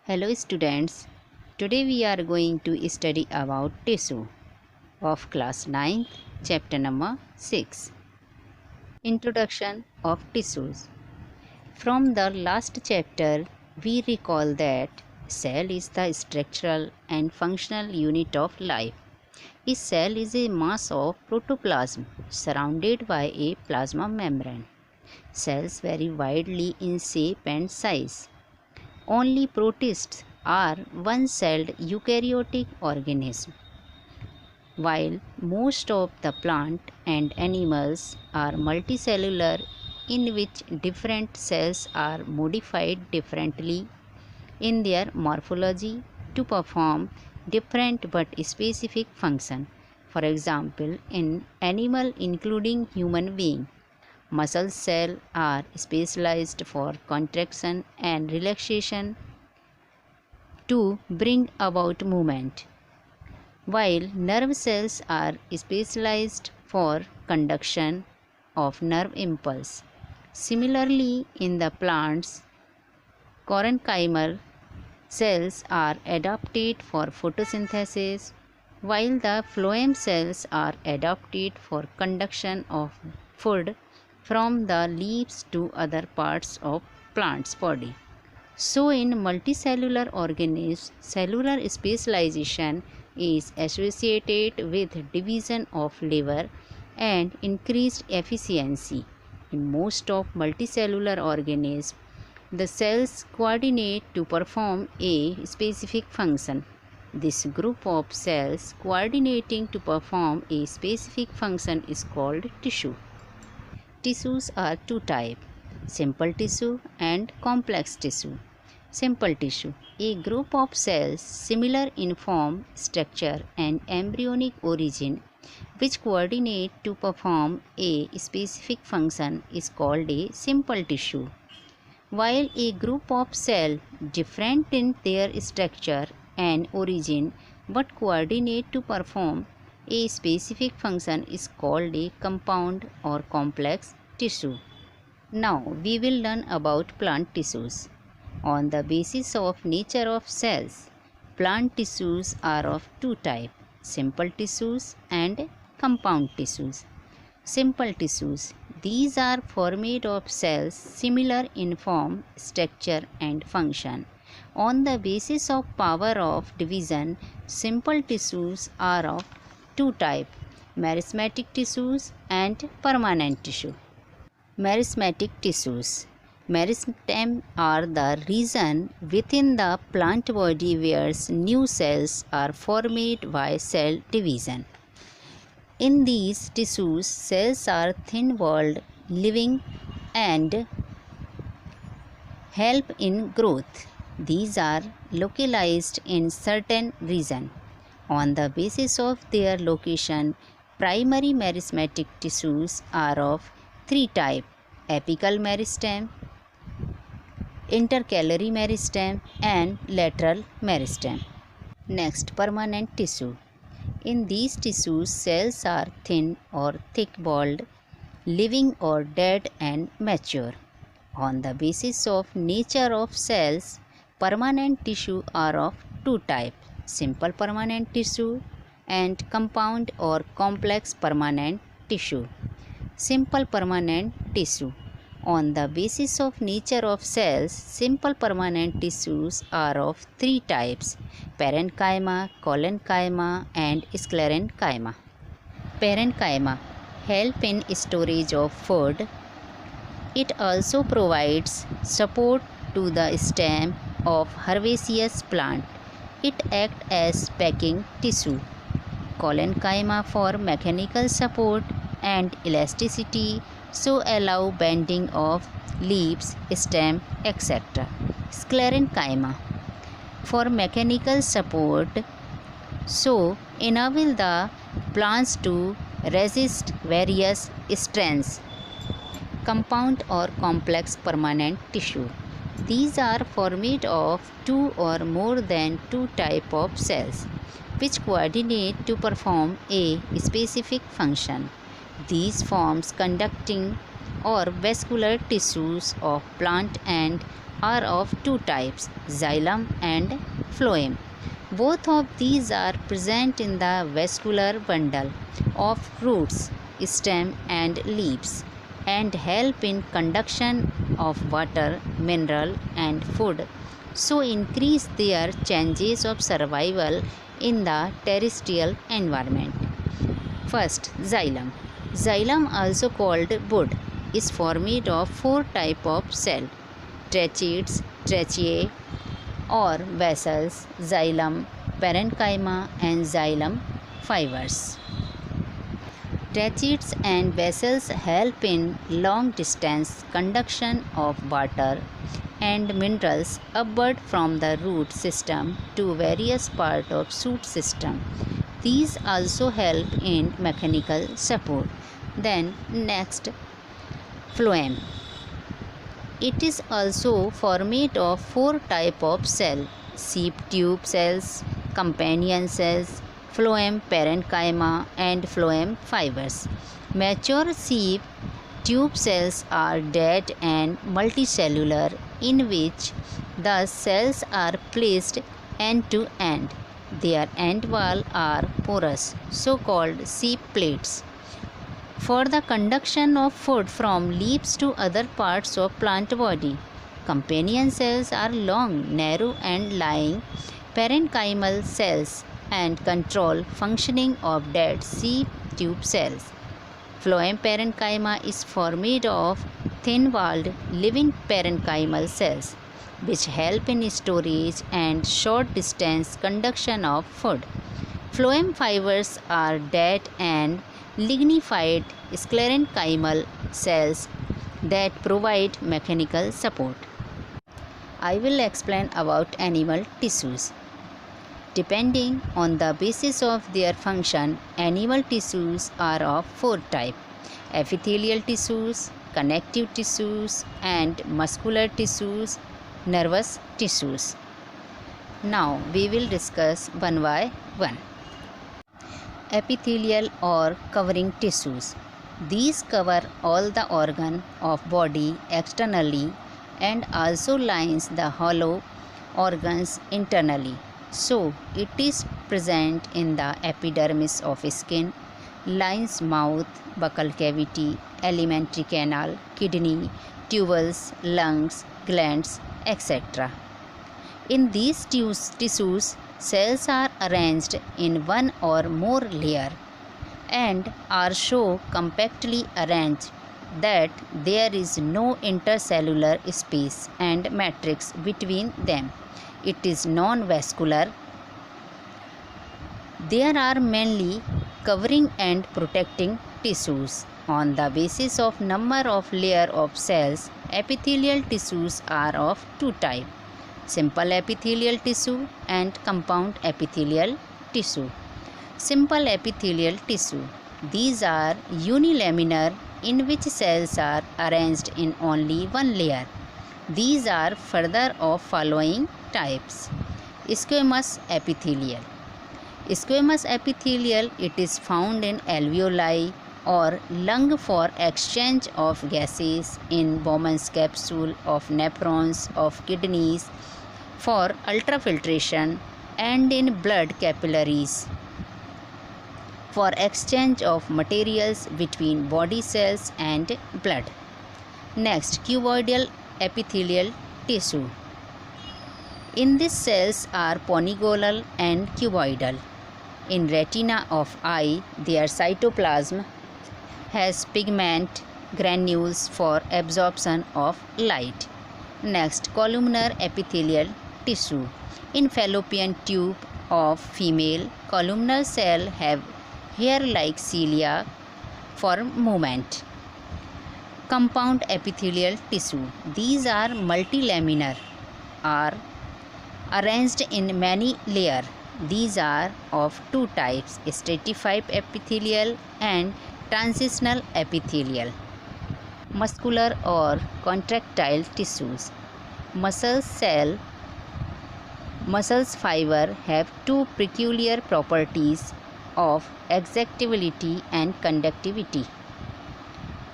Hello students, today we are going to study about tissue of class 9th, chapter number 6. Introduction of tissues. From the last chapter, we recall that cell is the structural and functional unit of life. A cell is a mass of protoplasm surrounded by a plasma membrane. Cells vary widely in shape and size. Only protists are one-celled eukaryotic organisms, while most of the plant and animals are multicellular, in which different cells are modified differently in their morphology to perform different but specific functions. For example, in animal including human being, muscle cells are specialized for contraction and relaxation to bring about movement, while nerve cells are specialized for conduction of nerve impulse. Similarly, in the plants, parenchymal cells are adapted for photosynthesis, while the phloem cells are adapted for conduction of food from the leaves to other parts of plant's body. So, in multicellular organisms, cellular specialization is associated with division of labor and increased efficiency. In most of multicellular organisms, the cells coordinate to perform a specific function. This group of cells coordinating to perform a specific function is called tissue. Tissues are two types: simple tissue and complex tissue. Simple tissue, a group of cells similar in form, structure and embryonic origin which coordinate to perform a specific function is called a simple tissue. While a group of cells different in their structure and origin but coordinate to perform a specific function is called a compound or complex tissue. Now we will learn about plant tissues. On the basis of nature of cells, plant tissues are of two types: simple tissues and compound tissues. Simple tissues, these are formed of cells similar in form, structure and function. On the basis of power of division, simple tissues are of two types: meristematic tissues and permanent tissue. Meristematic tissues. Meristem are the region within the plant body where new cells are formed by cell division. In these tissues, cells are thin-walled, living and help in growth. These are localized in certain region. On the basis of their location, primary meristematic tissues are of three types: apical meristem, intercalary meristem and lateral meristem. Next, permanent tissue. In these tissues, cells are thin or thick-walled, living or dead and mature. On the basis of nature of cells, permanent tissue are of two types: simple permanent tissue and compound or complex permanent tissue. Simple permanent tissue. On the basis of nature of cells, simple permanent tissues are of three types: parenchyma, collenchyma and sclerenchyma. Parenchyma help in storage of food. It also provides support to the stem of herbaceous plant. It acts as packing tissue. Collenchyma for mechanical support and elasticity, so allow bending of leaves, stem, etc. Sclerenchyma for mechanical support, so enable the plants to resist various strains. Compound or complex permanent tissue. These are formed of two or more than two types of cells which coordinate to perform a specific function. These forms conducting or vascular tissues of plant and are of two types, xylem and phloem. Both of these are present in the vascular bundle of roots, stem and leaves and help in conduction of water, mineral and food, so increase their chances of survival in the terrestrial environment. First, xylem. Xylem, also called bud, is formed of four types of cell: tracheids, tracheae or vessels, xylem, parenchyma and xylem fibers. Tracheids and vessels help in long distance conduction of water and minerals upward from the root system to various parts of shoot system. These also help in mechanical support. Then next, phloem. It is also formed of four types of cell: seep tube cells, companion cells, phloem parenchyma and phloem fibers. Mature seep tube cells are dead and multicellular, in which the cells are placed end to end. Their end wall are porous, so called seep plates, for the conduction of food from leaves to other parts of plant body. Companion cells are long, narrow and lying parenchymal cells and control functioning of dead seep tube cells. Phloem parenchyma is formed of thin-walled living parenchymal cells, which help in storage and short-distance conduction of food. Phloem fibers are dead and lignified sclerenchymal cells that provide mechanical support. I will explain about animal tissues. Depending on the basis of their function, animal tissues are of four types: epithelial tissues, connective tissues, and muscular tissues, nervous tissues. Now we will discuss one by one. Epithelial or covering tissues. These cover all the organ of body externally and also lines the hollow organs internally. So, it is present in the epidermis of skin, lines mouth, buccal cavity, alimentary canal, kidney, tubules, lungs, glands, etc. In these tissues, cells are arranged in one or more layer and are so compactly arranged that there is no intercellular space and matrix between them. It is non-vascular. There are mainly covering and protecting tissues. On the basis of number of layer of cells, epithelial tissues are of two types: simple epithelial tissue and compound epithelial tissue. Simple epithelial tissue. These are unilaminar, in which cells are arranged in only one layer. These are further of following types: squamous epithelial. Squamous epithelial, it is found in alveoli or lung for exchange of gases, in Bowman's capsule of nephrons of kidneys for ultrafiltration, and in blood capillaries for exchange of materials between body cells and blood. Next, cuboidal epithelial tissue. In these cells are polygonal and cuboidal. In retina of eye, their cytoplasm has pigment granules for absorption of light. Next, columnar epithelial tissue. In fallopian tube of female, columnar cell have hair-like cilia for movement. Compound epithelial tissue. These are multilaminar, are arranged in many layers. These are of two types: stratified epithelial and transitional epithelial. Muscular or contractile tissues. Muscles fiber have two peculiar properties of exactability and conductivity.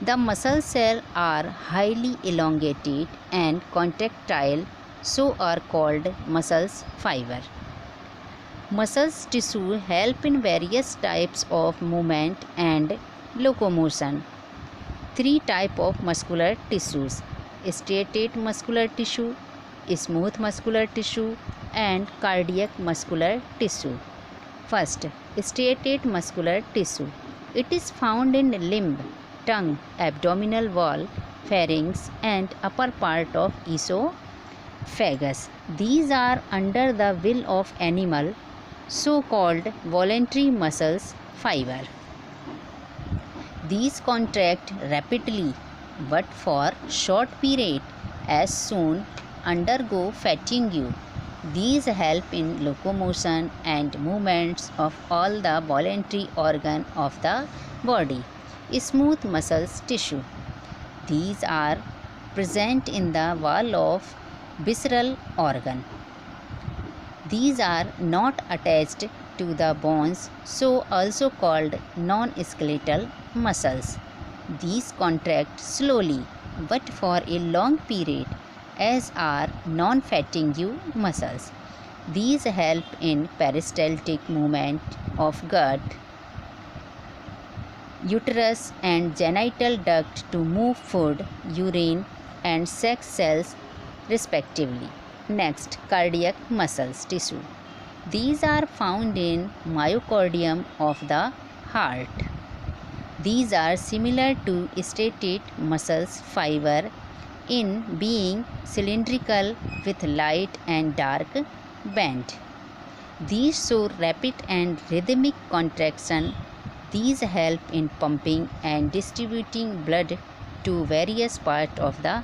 The muscle cells are highly elongated and contractile, so are called muscles fiber. Muscles tissue help in various types of movement and locomotion. Three types of muscular tissues: striated muscular tissue, smooth muscular tissue, and cardiac muscular tissue. First, striated muscular tissue. It is found in limb, tongue, abdominal wall, pharynx, and upper part of esophagus. These are under the will of animal, so-called voluntary muscles fiber. These contract rapidly but for short period, as soon undergo fatigue. These help in locomotion and movements of all the voluntary organ of the body. Smooth muscles tissue. These are present in the wall of visceral organ. These are not attached to the bones, so also called non-skeletal muscles. These contract slowly but for a long period, as are non-fatigue muscles. These help in peristaltic movement of gut, uterus and genital duct to move food, urine and sex cells respectively. Next, cardiac muscles tissue. These are found in myocardium of the heart. These are similar to striated muscles fiber in being cylindrical with light and dark band. These show rapid and rhythmic contraction. These help in pumping and distributing blood to various parts of the